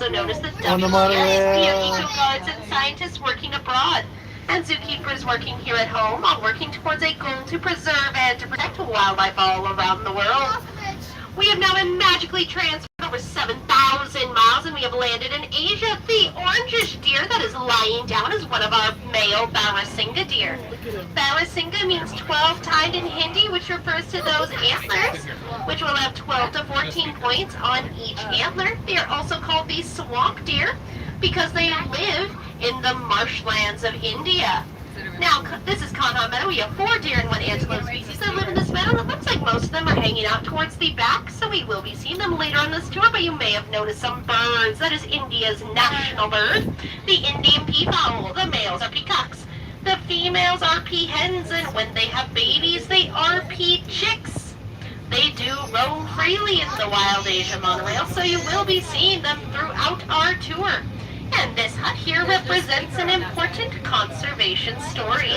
also known as the On the WCS. We have Monorail. eco guards and scientists working abroad, and zookeepers working here at home, all working towards a goal to preserve and to protect wildlife all around the world. We have now been magically transferred over 7,000 miles, and we have landed in Asia. The orangish deer that is lying down is one of our male Barasinga deer. Barasinga means 12-tined in Hindi, which refers to those antlers, which will have 12 to 14 points on each antler. They are also called the swamp deer because they live in the marshlands of India. Now, this is Kanha Meadow. We have 4 deer and 1 antelope species that live in this meadow. It looks like most of them are hanging out towards the back, so we will be seeing them later on this tour, but you may have noticed some birds. That is India's national bird, the Indian peafowl. The males are peacocks. The females are peahens, and when they have babies, they are pea chicks. They do roam freely in the wild Asia monorail, so you will be seeing them throughout our tour. And this hut here represents an important conservation story.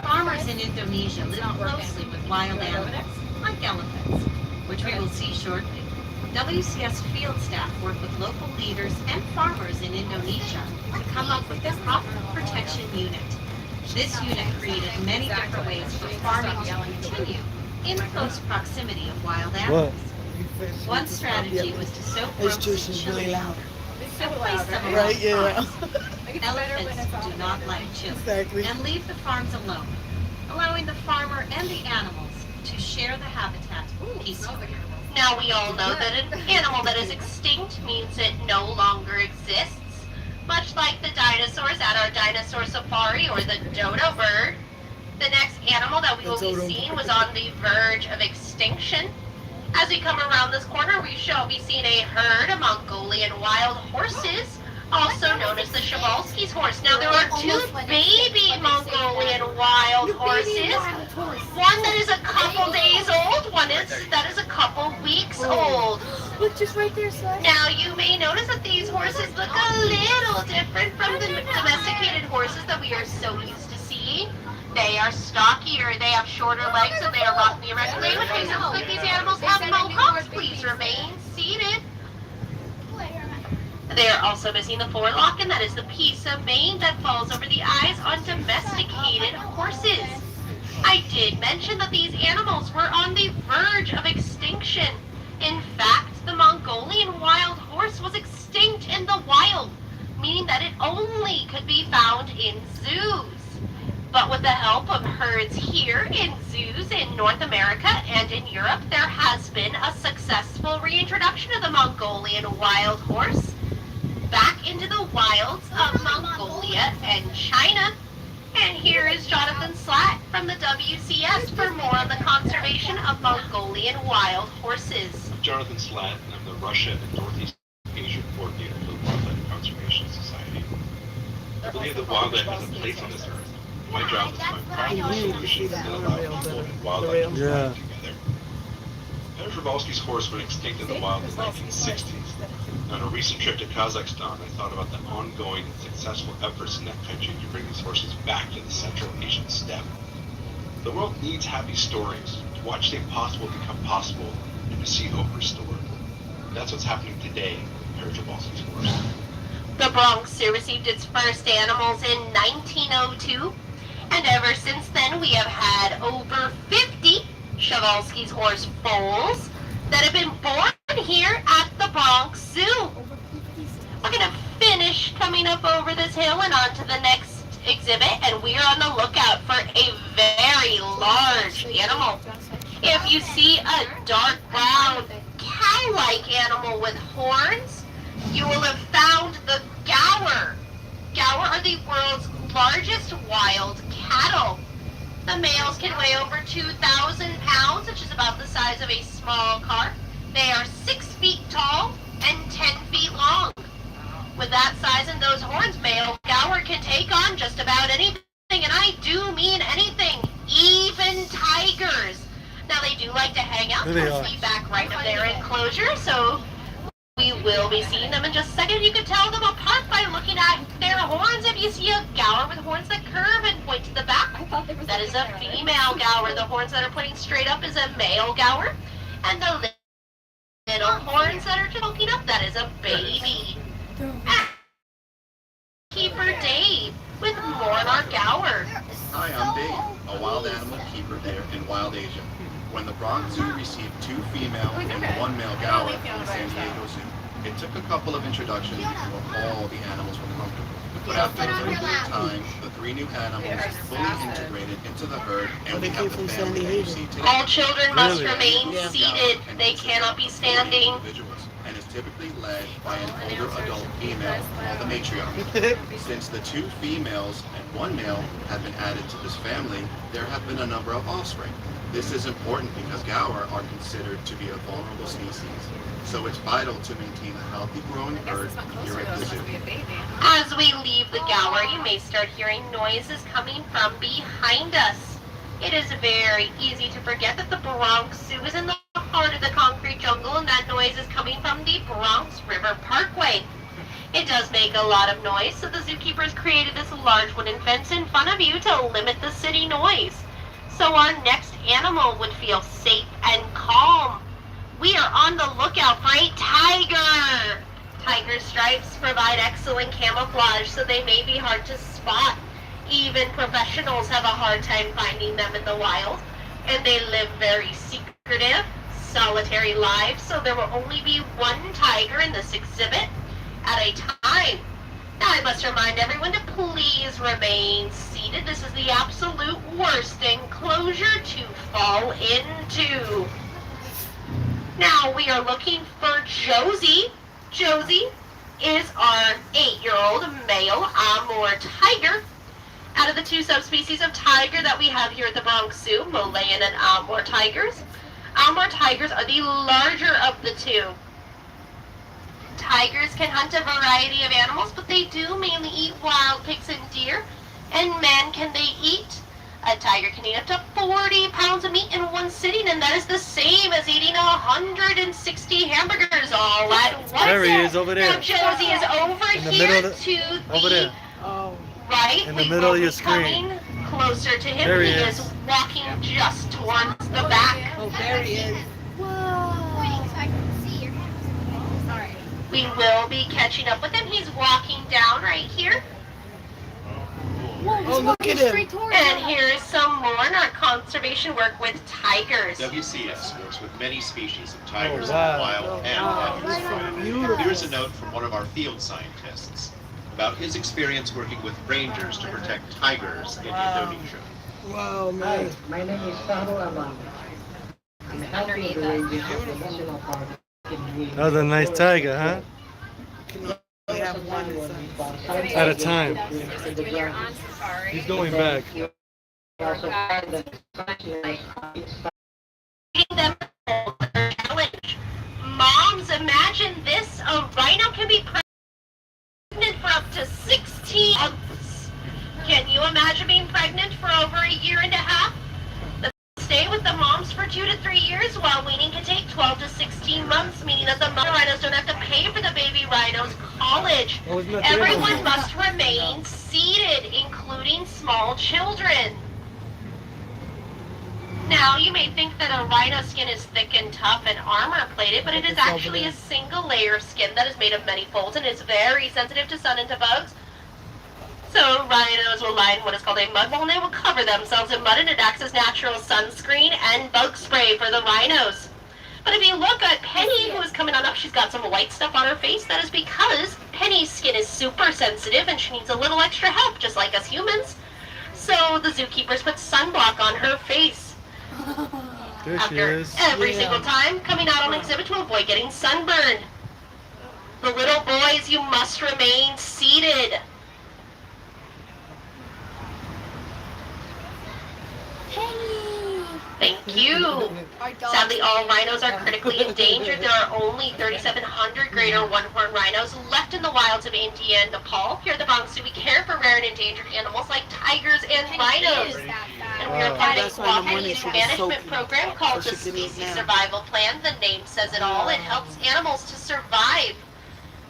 Farmers in Indonesia live closely with wild animals, like elephants, which we will see shortly. WCS field staff work with local leaders and farmers in Indonesia to come up with a crop protection unit. This unit created many different ways for farming to continue in close proximity of wild animals. One strategy was to soak ropes in chili water. Right, yeah. Elephants do not like chili Exactly. and leave the farms alone, allowing the farmer and the animals to share the habitat peacefully. Now we all know that an animal that is extinct means it no longer exists. Much like the dinosaurs at our dinosaur safari or the dodo bird, the next animal that we will be seeing was on the verge of extinction. As we come around this corner, we shall be seeing a herd of Mongolian wild horses, also known as the Chevals Horse. Now there are 2 baby Mongolian wild horses. One that is a couple days old, one that is a couple weeks old. Look, just right there, son. Now you may notice that these horses look a little different from the domesticated horses that we are so used to seeing. They are stockier, they have shorter legs, and they are roughly erect. Which makes it look like these animals have mohawks. Please remain seated. They are also missing the forelock, and that is the piece of mane that falls over the eyes on domesticated horses. I did mention that these animals were on the verge of extinction. In fact, the Mongolian wild horse was extinct in the wild, meaning that it only could be found in zoos. But with the help of herds here in zoos in North America and in Europe, there has been a successful reintroduction of the Mongolian wild horse back into the wilds of Mongolia and China. And here is Jonathan Slatt from the WCS for more on the conservation of Mongolian wild horses. I'm Jonathan Slatt, and I'm the Russia and Northeast Asia coordinator for the Wildlife Conservation Society. I believe that wildlife has a place on this earth. My job is to find practical solutions that allow people and wildlife to thrive together. Przewalski's horse went extinct in the wild in the 1960s. On a recent trip to Kazakhstan, I thought about the ongoing and successful efforts in that country to bring these horses back to the Central Asian steppe. The world needs happy stories, to watch the impossible become possible, and to see hope restored. That's what's happening today with Przewalski's horse. The Bronx received its first animals in 1902, and ever since then we have had over 50 Chevals Horse foals that have been born here at the Bronx Zoo. We're going to finish coming up over this hill and on to the next exhibit, and we are on the lookout for a very large animal. If you see a dark brown cow-like animal with horns, you will have found the gaur. Gaur are the world's largest wild cattle. The males can weigh over 2,000 pounds, which is about the size of a small car. They are 6 feet tall and 10 feet long. With that size and those horns, male gaur can take on just about anything, and I do mean anything, even tigers. Now they do like to hang out towards the back right of their enclosure, so we will be seeing them in just a second. You can tell them apart by looking at their horns. If you see a gaur with horns that curve and point to the back, that is a female gaur. The horns that are pointing straight up is a male gaur. And the little horns that are poking up, that is a baby. Keeper Dave with more on our Gower. Hi, I'm Dave, a wild animal keeper there in Wild Asia. When the Bronx Zoo received 2 female and 1 male Gower from the San Diego Zoo, it took a couple of introductions before all the animals were comfortable. But after a little bit of time, the 3 new animals fully integrated into the herd, and we have the family that you see today. All children must remain seated. They cannot be standing. And is typically led by an older adult female called the matriarch. Since the 2 females and 1 male have been added to this family, there have been a number of offspring. This is important because Gower are considered to be a vulnerable species, so it's vital to maintain a healthy growing herd here at the zoo. As we leave the Gower, you may start hearing noises coming from behind us. It is very easy to forget that the Bronx Zoo is in the heart of the concrete jungle, and that noise is coming from the Bronx River Parkway. It does make a lot of noise, so the zookeepers created this large wooden fence in front of you to limit the city noise, so our next animal would feel safe and calm. We are on the lookout for a tiger. Tiger stripes provide excellent camouflage, so they may be hard to spot. Even professionals have a hard time finding them in the wild, and they live very secretive, solitary lives, so there will only be 1 tiger in this exhibit at a time. Now I must remind everyone to please remain seated. This is the absolute worst enclosure to fall into. Now we are looking for Josie. Josie is our 8-year-old male Amur tiger. Out of the 2 subspecies of tiger that we have here at the Bronx Zoo, Malayan and Amur tigers, Amur tigers are the larger of the 2. Tigers can hunt a variety of animals, but they do mainly eat wild pigs and deer. And man, can they eat? A tiger can eat up to 40 pounds of meat in one sitting, and that is the same as eating 160 hamburgers all at once. There he is, over there. Now Josie is over here over there. right. In the middle of your screen. Coming closer to him. There He he is walking just towards the back. Oh, there he is. We will be catching up with him. He's walking down right here. Oh, look at him. And here is some more in our conservation work with tigers. WCS works with many species of tigers Oh, wow. in the wild and Wow. wild. Beautiful. Here's a note from one of our field scientists about his experience working with rangers to protect tigers in Indonesia. Wow, Hi, man. my name is Saru Aman. I'm helping the rangers of the national park in Green. That was a nice tiger, huh? We have one. At a time. He's going back. You also find the sunlight inside. Them a challenge. Moms, imagine this. A rhino can be pregnant for up to 16 months. Can you imagine being pregnant for over a year and a half? Stay with the moms for 2 to 3 years, while weaning can take 12 to 16 months, meaning that the mother rhinos don't have to pay for the baby rhino's college. Everyone must remain seated, including small children. Now, you may think that a rhino skin is thick and tough and armor-plated, but it is actually a single layer of skin that is made of many folds and is very sensitive to sun and to bugs. So rhinos will lie in what is called a mud bowl, and they will cover themselves in mud, and it acts as natural sunscreen and bug spray for the rhinos. But if you look at Penny, who is coming on up, she's got some white stuff on her face. That is because Penny's skin is super sensitive, and she needs a little extra help, just like us humans. So the zookeepers put sunblock on her face. There she After is. every single time, coming out on exhibit to avoid getting sunburned. The little boys, you must remain seated. Thank you. Sadly, all rhinos are critically endangered. There are only 3,700 greater one-horned rhinos left in the wilds of India and Nepal. Here at the Bronx Zoo, we care for rare and endangered animals like tigers and rhinos. And we are part of a cooperative management program called the Species Survival Plan. The name says it all. It helps animals to survive.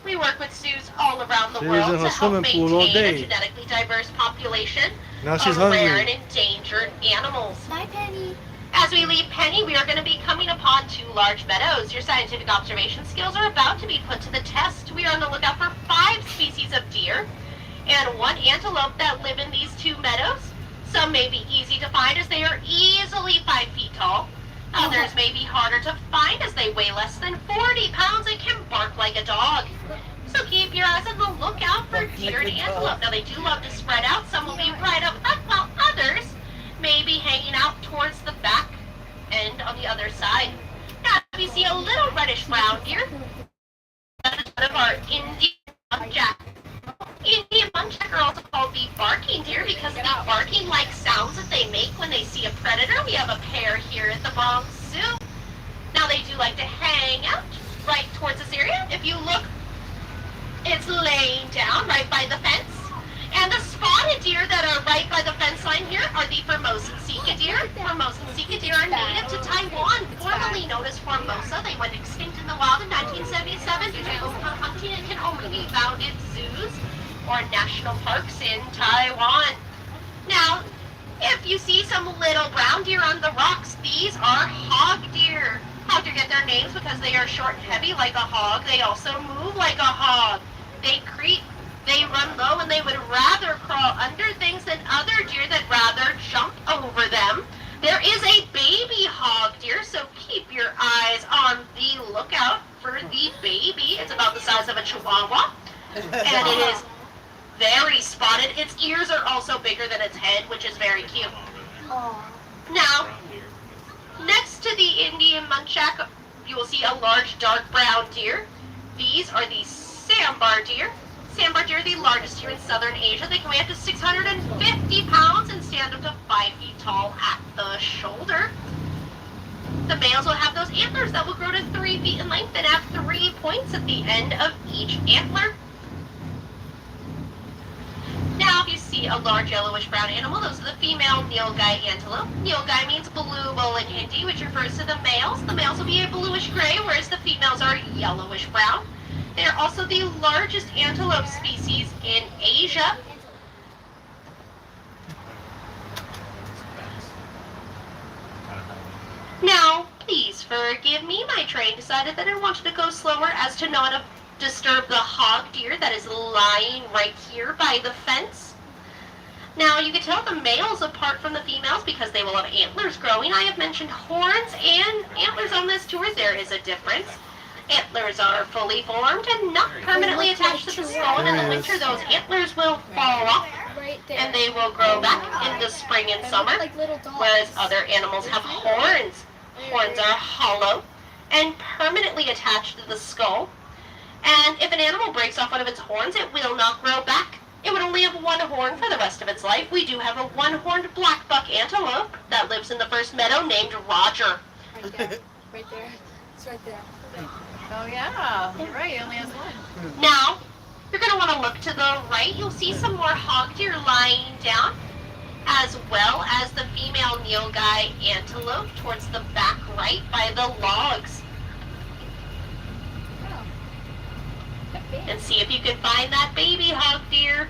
We work with zoos all around the world to help maintain a genetically diverse population of rare and endangered animals. Bye, Penny. As we leave Penny, we are going to be coming upon 2 large meadows. Your scientific observation skills are about to be put to the test. We are on the lookout for 5 antelope that live in these two meadows. Some may be easy to find as they are easily 5 feet tall. Others may be harder to find as they weigh less than 40 pounds and can bark like a dog. So keep your eyes on the lookout for deer and antelope. Now they do love to spread out. Some will be right up front while others may be hanging out towards the back end on the other side. Now if you see a little reddish brown deer, that is one of our Indian muntjac. Indian muntjac are also called the barking deer because of the barking-like sounds that they make when they see a predator. We have a pair here at the Bronx Zoo. Now they do like to hang out right towards this area. If you look, it's laying down right by the fence. And the spotted deer that are right by the fence line here are the Formosan Sika deer. Formosan Sika deer are native to Taiwan, formerly known as Formosa. They went extinct in the wild in 1977 due to overhunting and can only be found in zoos or national parks in Taiwan. Now, if you see some little brown deer on the rocks, these are hog deer. Hog deer get their names because they are short and heavy like a hog. They also move like a hog. They creep, they run low, and they would rather crawl under things than other deer that rather jump over them. There is a baby hog deer, so keep your eyes on the lookout for the baby. It's about the size of a chihuahua, and it is very spotted. Its ears are also bigger than its head, which is very cute. Now, next to the Indian muntjac, you will see a large dark brown deer. These are the sambar deer. Sambar deer are the largest deer in southern Asia. They can weigh up to 650 pounds and stand up to 5 feet tall at the shoulder. The males will have those antlers that will grow to 3 feet in length and have 3 points at the end of each antler. Now, if you see a large yellowish-brown animal, those are the female nilgai antelope. Nilgai means blue bull in Hindi, which refers to the males. The males will be a bluish-gray, whereas the females are yellowish-brown. They are also the largest antelope species in Asia. Now, please forgive me. My train decided that I wanted to go slower as to not disturb the hog deer that is lying right here by the fence. Now, you can tell the males apart from the females because they will have antlers growing. I have mentioned horns and antlers on this tour. There is a difference. Antlers are fully formed and not permanently attached to the skull, and in the winter those antlers will fall off and they will grow back in the spring and summer, whereas other animals have horns. Horns are hollow and permanently attached to the skull. And if an animal breaks off one of its horns, it will not grow back. It would only have one horn for the rest of its life. We do have a one-horned black buck antelope that lives in the first meadow named Roger. Right there. Right there. It's right there. Oh yeah, you're right, he only has one. Now, you're going to want to look to the right. You'll see some more hog deer lying down, as well as the female nilgai antelope towards the back right by the logs. And see if you can find that baby hog deer.